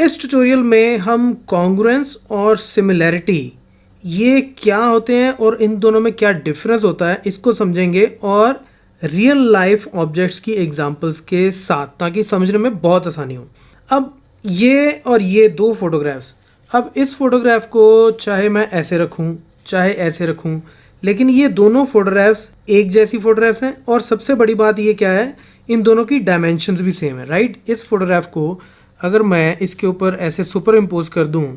इस ट्यूटोरियल में हम कॉन्ग्रुएंस और सिमिलैरिटी ये क्या होते हैं और इन दोनों में क्या डिफरेंस होता है इसको समझेंगे और रियल लाइफ ऑब्जेक्ट्स की एग्जांपल्स के साथ, ताकि समझने में बहुत आसानी हो। अब ये और ये दो फोटोग्राफ्स, अब इस फोटोग्राफ को चाहे मैं ऐसे रखूं चाहे ऐसे रखूं, लेकिन ये दोनों फोटोग्राफ्स एक जैसी फोटोग्राफ्स हैं। और सबसे बड़ी बात ये क्या है, इन दोनों की डायमेंशंस भी सेम है, राइट। इस फोटोग्राफ को अगर मैं इसके ऊपर ऐसे सुपर इम्पोज कर दूं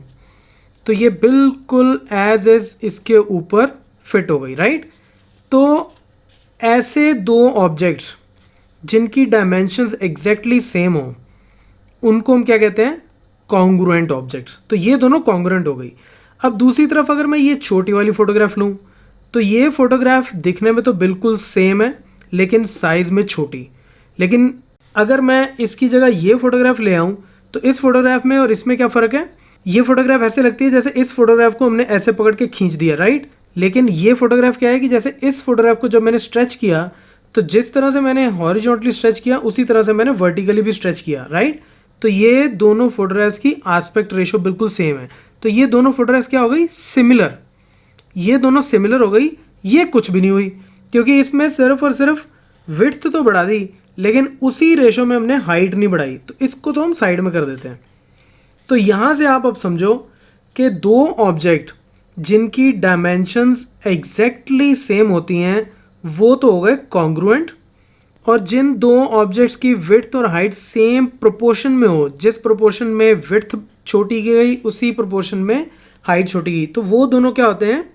तो ये बिल्कुल एज इज इसके ऊपर फिट हो गई, राइट। तो ऐसे दो ऑब्जेक्ट्स जिनकी डायमेंशंस एग्जैक्टली सेम हो उनको हम क्या कहते हैं, कॉन्ग्रुएंट ऑब्जेक्ट्स। तो ये दोनों कॉन्ग्रुएंट हो गई। अब दूसरी तरफ अगर मैं ये छोटी वाली फोटोग्राफ लूँ तो ये फोटोग्राफ दिखने में तो बिल्कुल सेम है लेकिन साइज़ में छोटी। लेकिन अगर मैं इसकी जगह ये फोटोग्राफ ले आऊँ तो इस फोटोग्राफ में और इसमें क्या फ़र्क है, ये फोटोग्राफ ऐसे लगती है जैसे इस फोटोग्राफ को हमने ऐसे पकड़ के खींच दिया, राइट। लेकिन ये फोटोग्राफ क्या है कि जैसे इस फोटोग्राफ को जब मैंने स्ट्रेच किया तो जिस तरह से मैंने हॉरिजॉन्टली स्ट्रेच किया उसी तरह से मैंने वर्टिकली भी स्ट्रेच किया, राइट। तो ये दोनों फोटोग्राफ्स की आस्पेक्ट रेशो बिल्कुल सेम है। तो ये दोनों फोटोग्राफ्स क्या हो गई, सिमिलर। ये दोनों सिमिलर हो गई। ये कुछ भी नहीं हुई क्योंकि इसमें सिर्फ और सिर्फ विड्थ तो बढ़ा दी लेकिन उसी रेशो में हमने हाइट नहीं बढ़ाई। तो इसको तो हम साइड में कर देते हैं। तो यहाँ से आप अब समझो कि दो ऑब्जेक्ट जिनकी डायमेंशंस एग्जैक्टली सेम होती हैं वो तो हो गए कॉन्ग्रुएंट, और जिन दो ऑब्जेक्ट्स की विड्थ और हाइट सेम प्रोपोर्शन में हो, जिस प्रोपोर्शन में विड्थ छोटी की गई उसी प्रोपोर्शन में हाइट छोटी गई, तो वो दोनों क्या होते हैं,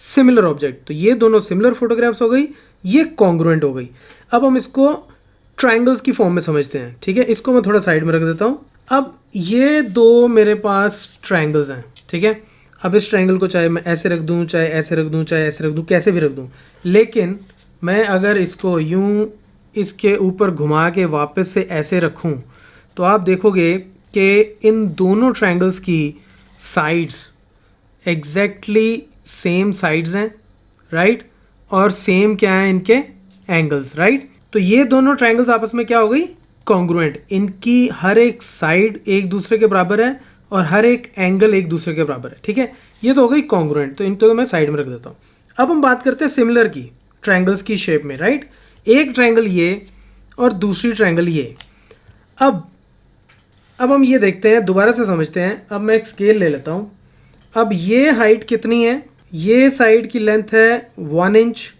सिमिलर ऑब्जेक्ट। तो ये दोनों सिमिलर फोटोग्राफ्स हो गई, ये कॉन्ग्रुएंट हो गई। अब हम इसको ट्रायंगल्स की फॉर्म में समझते हैं, ठीक है। इसको मैं थोड़ा साइड में रख देता हूँ। अब ये दो मेरे पास ट्रायंगल्स हैं, ठीक है। अब इस ट्रायंगल को चाहे मैं ऐसे रख दूँ, चाहे ऐसे रख दूँ, चाहे ऐसे रख दूँ, कैसे भी रख दूँ, लेकिन मैं अगर इसको यूँ इसके ऊपर घुमा के वापस से ऐसे रखूं तो आप देखोगे कि इन दोनों ट्रायंगल्स की साइड्स एग्जैक्टली सेम साइड्स हैं, राइट। और सेम क्या है इनके एंगल्स, राइट। तो ये दोनों ट्रायंगल्स आपस में क्या हो गई, कॉन्ग्रुएंट। इनकी हर एक साइड एक दूसरे के बराबर है और हर एक एंगल एक दूसरे के बराबर है, ठीक है। ये तो हो गई कॉन्ग्रुएंट। तो इनको तो मैं साइड में रख देता हूँ। अब हम बात करते हैं सिमिलर की, ट्रायंगल्स की शेप में, राइट। एक ट्रायंगल ये और दूसरी ट्रायंगल ये। अब हम ये देखते हैं, दोबारा से समझते हैं। अब मैं एक स्केल ले लेता हूँ। अब ये हाइट कितनी है, ये साइड की लेंथ है 1 इंच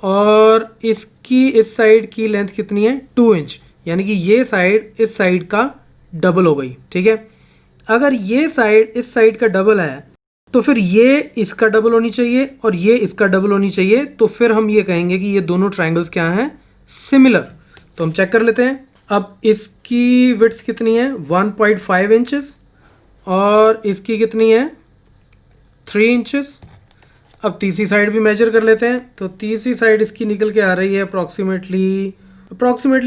और इसकी इस साइड की लेंथ कितनी है 2 इंच, यानी कि ये साइड इस साइड का डबल हो गई, ठीक है। अगर ये साइड इस साइड का डबल है तो फिर ये इसका डबल होनी चाहिए और ये इसका डबल होनी चाहिए। तो फिर हम ये कहेंगे कि ये दोनों ट्रायंगल्स क्या हैं, सिमिलर। तो हम चेक कर लेते हैं। अब इसकी विड्थ कितनी है 1.5 इंचेस और इसकी कितनी है 3 इंचेस। अब तीसरी साइड भी मेजर कर लेते हैं। तो तीसरी साइड इसकी निकल के आ रही है अप्रॉक्सीमेटली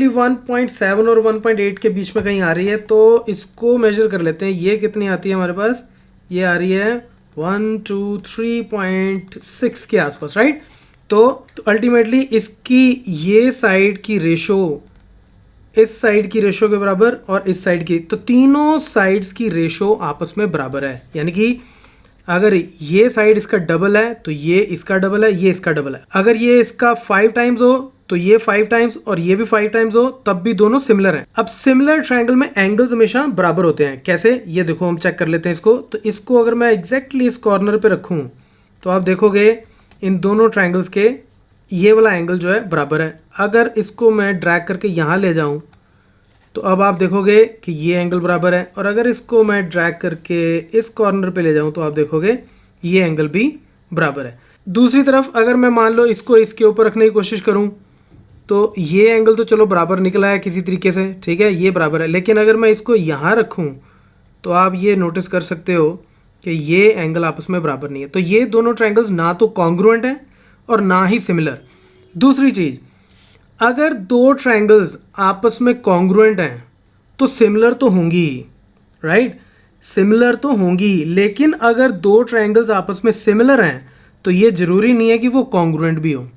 1.7 और 1.8 के बीच में कहीं आ रही है। तो इसको मेजर कर लेते हैं। ये कितनी आती है हमारे पास, ये आ रही है 3.6 के आसपास, राइट। तो अल्टीमेटली इसकी ये साइड की रेशो इस साइड की रेशो के बराबर और इस साइड की, तो तीनों साइड्स की रेशो आपस में बराबर है। यानी कि अगर ये साइड इसका डबल है तो ये इसका डबल है, ये इसका डबल है। अगर ये इसका 5 टाइम्स हो तो ये 5 टाइम्स और ये भी 5 टाइम्स हो, तब भी दोनों सिमिलर हैं। अब सिमिलर ट्रायंगल में एंगल्स हमेशा बराबर होते हैं। कैसे, ये देखो हम चेक कर लेते हैं इसको। तो इसको अगर मैं एग्जैक्टली इस कॉर्नर पे रखूं तो आप देखोगे इन दोनों ट्रायंगल्स के ये वाला एंगल जो है बराबर है। अगर इसको मैं ड्रैग करके यहाँ ले जाऊँ तो अब आप देखोगे कि ये एंगल बराबर है, और अगर इसको मैं ड्रैग करके इस कॉर्नर पे ले जाऊँ तो आप देखोगे ये एंगल भी बराबर है। दूसरी तरफ अगर मैं मान लो इसको इसके ऊपर रखने की कोशिश करूँ तो ये एंगल तो चलो बराबर निकला है किसी तरीके से, ठीक है, ये बराबर है। लेकिन अगर मैं इसको यहाँ रखूँ तो आप ये नोटिस कर सकते हो कि ये एंगल आपस में बराबर नहीं है। तो ये दोनों ट्रायंगल्स ना तो कॉन्ग्रुएंट हैं और ना ही सिमिलर। दूसरी चीज़, अगर दो ट्रायंगल्स आपस में कॉन्ग्रुएंट हैं तो सिमिलर तो होंगी ही, राइट, सिमिलर तो होंगी। लेकिन अगर दो ट्रायंगल्स आपस में सिमिलर हैं तो ये ज़रूरी नहीं है कि वो कॉन्ग्रुएंट भी हो,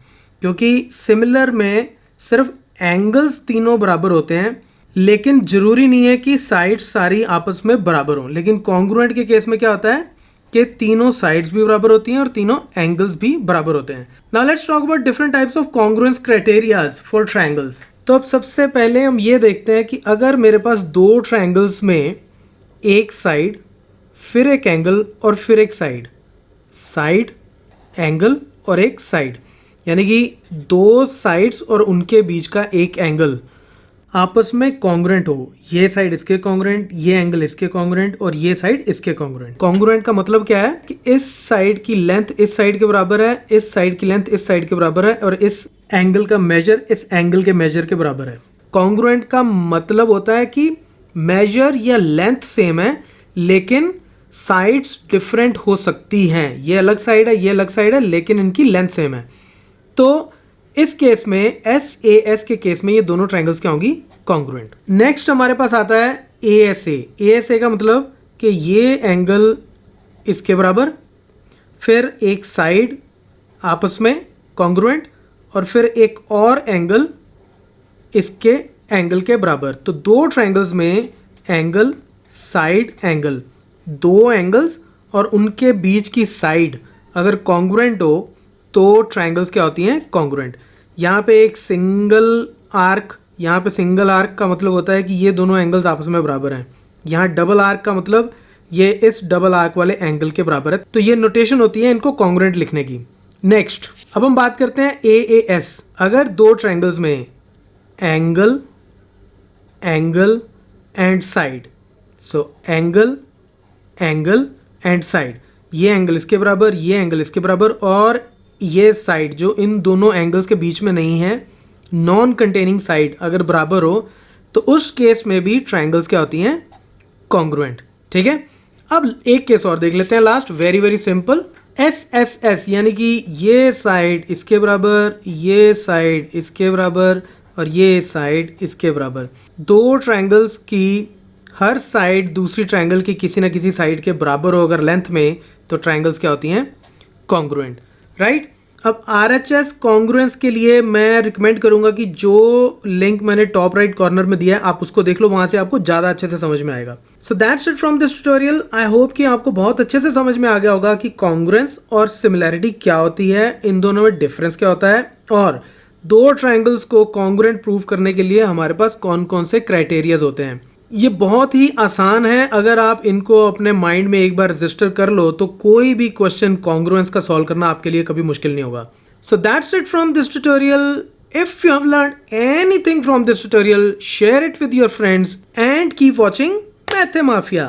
क्योंकि सिमिलर में सिर्फ एंगल्स तीनों बराबर होते हैं लेकिन जरूरी नहीं है कि साइड्स सारी आपस में बराबर हों। लेकिन कॉन्ग्रुएंट के केस में क्या होता है कि तीनों साइड्स भी बराबर होती हैं और तीनों एंगल्स भी बराबर होते हैं। Now let's talk about different types of congruence criterias for triangles. तो अब सबसे पहले हम ये देखते हैं कि अगर मेरे पास दो ट्रायंगल्स में एक साइड, फिर एक एंगल और फिर एक साइड, साइड, एंगल और एक साइड, यानी कि दो साइड्स और उनके बीच का एक एंगल आपस में कॉन्ग्रुएंट हो, ये साइड इसके कॉन्ग्रुएंट, ये एंगल इसके कॉन्ग्रुएंट और ये साइड इसके कॉन्ग्रुएंट। कॉन्ग्रुएंट का मतलब क्या है कि इस साइड की लेंथ इस साइड के बराबर है, इस साइड की लेंथ इस साइड के बराबर है और इस एंगल का मेजर इस एंगल के मेजर के बराबर है। कॉन्ग्रुएंट का मतलब होता है कि मेजर या लेंथ सेम है लेकिन साइड्स डिफरेंट हो सकती हैं। ये अलग साइड है, ये अलग साइड है, लेकिन इनकी लेंथ सेम है। तो इस केस में SAS के केस में ये दोनों ट्रायंगल्स क्या होंगी? कॉन्ग्रुएंट। नेक्स्ट हमारे पास आता है ASA। ASA का मतलब कि ये एंगल इसके बराबर, फिर एक साइड आपस में कॉन्ग्रुएंट और फिर एक और एंगल इसके एंगल के बराबर। तो दो ट्रायंगल्स में एंगल, साइड, एंगल, दो एंगल्स और उनके बीच की साइड अगर कॉन्ग्रुएंट हो तो ट्रायंगल्स क्या होती हैं? कॉन्ग्रुएंट। यहाँ पे एक सिंगल आर्क, यहाँ पे सिंगल आर्क का मतलब होता है कि ये दोनों एंगल्स आपस में बराबर हैं। यहाँ डबल आर्क का मतलब ये इस डबल आर्क वाले एंगल के बराबर है। तो ये नोटेशन होती है इनको कॉन्ग्रुएंट लिखने की। नेक्स्ट अब हम बात करते हैं AAS। अगर दो ट्रायंगल्स में angle, angle and side, so angle, angle and side, ये एंगल इसके बराबर, ये एंगल इसके बराबर और ये साइड जो इन दोनों एंगल्स के बीच में नहीं है, नॉन कंटेनिंग साइड अगर बराबर हो तो उस केस में भी ट्रायंगल्स क्या होती हैं? कॉन्ग्रुएंट। ठीक है, अब एक केस और देख लेते हैं last, very very simple. SSS यानी कि ये साइड इसके बराबर, ये साइड इसके बराबर और ये साइड इसके बराबर। दो ट्रायंगल्स की हर साइड दूसरी ट्रायंगल की किसी ना किसी साइड के बराबर हो अगर लेंथ में, तो ट्रायंगल्स क्या होती हैं? कॉन्ग्रुएंट। राइट। अब RHS कॉन्ग्रुएंस के लिए मैं रिकमेंड करूंगा कि जो लिंक मैंने टॉप राइट कॉर्नर में दिया है आप उसको देख लो, वहां से आपको ज़्यादा अच्छे से समझ में आएगा। सो that's it from this tutorial. I hope कि आपको बहुत अच्छे से समझ में आ गया होगा कि कॉन्ग्रुएंस और सिमिलैरिटी क्या होती है, इन दोनों में डिफरेंस क्या होता है और दो ट्रायंगल्स को कॉन्ग्रुएंट प्रूव करने के लिए हमारे पास कौन कौन से क्राइटेरियाज होते हैं। ये बहुत ही आसान है, अगर आप इनको अपने माइंड में एक बार रजिस्टर कर लो तो कोई भी क्वेश्चन कॉन्ग्रुएंस का सॉल्व करना आपके लिए कभी मुश्किल नहीं होगा। So that's it from this tutorial. If you have learned anything from this tutorial, share it with your friends and keep watching मैथमाफिया।